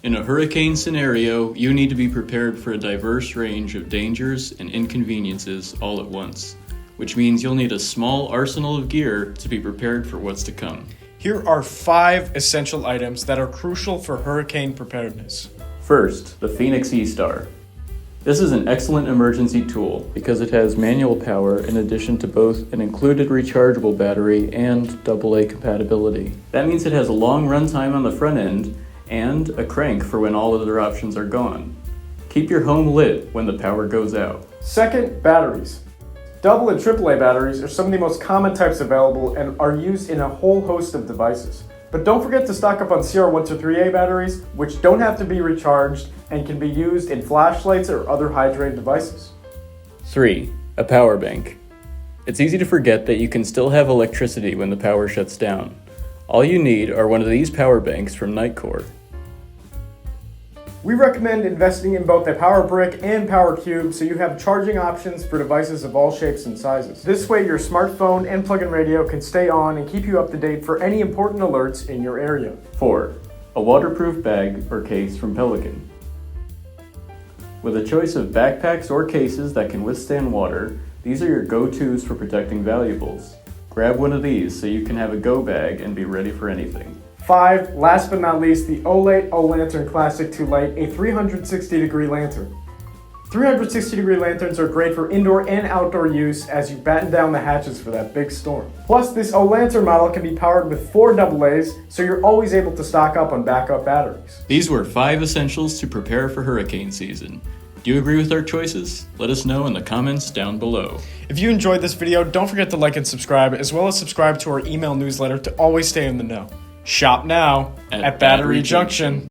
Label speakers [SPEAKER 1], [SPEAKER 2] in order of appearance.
[SPEAKER 1] In a hurricane scenario, you need to be prepared for a diverse range of dangers and inconveniences all at once, which means you'll need a small arsenal of gear to be prepared for what's to come.
[SPEAKER 2] Here are 5 essential items that are crucial for hurricane preparedness.
[SPEAKER 1] First, the Fenix E-Star. This is an excellent emergency tool because it has manual power in addition to both an included rechargeable battery and AA compatibility. That means it has a long runtime on the front end and a crank for when all other options are gone. Keep your home lit when the power goes out.
[SPEAKER 2] Second, batteries. AA and AAA batteries are some of the most common types available and are used in a whole host of devices. But don't forget to stock up on CR123A batteries, which don't have to be recharged and can be used in flashlights or other high-drain devices.
[SPEAKER 1] 3. A power bank. It's easy to forget that you can still have electricity when the power shuts down. All you need are one of these power banks from Nitecore.
[SPEAKER 2] We recommend investing in both a power brick and power cube so you have charging options for devices of all shapes and sizes. This way your smartphone and plug-in radio can stay on and keep you up to date for any important alerts in your area.
[SPEAKER 1] 4. A waterproof bag or case from Pelican. With a choice of backpacks or cases that can withstand water, these are your go-tos for protecting valuables. Grab one of these so you can have a go bag and be ready for anything.
[SPEAKER 2] 5. Last but not least, the Olight Olantern Classic 2 Lite, a 360-degree lantern. 360-degree lanterns are great for indoor and outdoor use as you batten down the hatches for that big storm. Plus, this Olantern model can be powered with 4 AA's, so you're always able to stock up on backup batteries.
[SPEAKER 1] These were 5 essentials to prepare for hurricane season. Do you agree with our choices? Let us know in the comments down below.
[SPEAKER 2] If you enjoyed this video, don't forget to like and subscribe, as well as subscribe to our email newsletter to always stay in the know. Shop now at Battery Junction.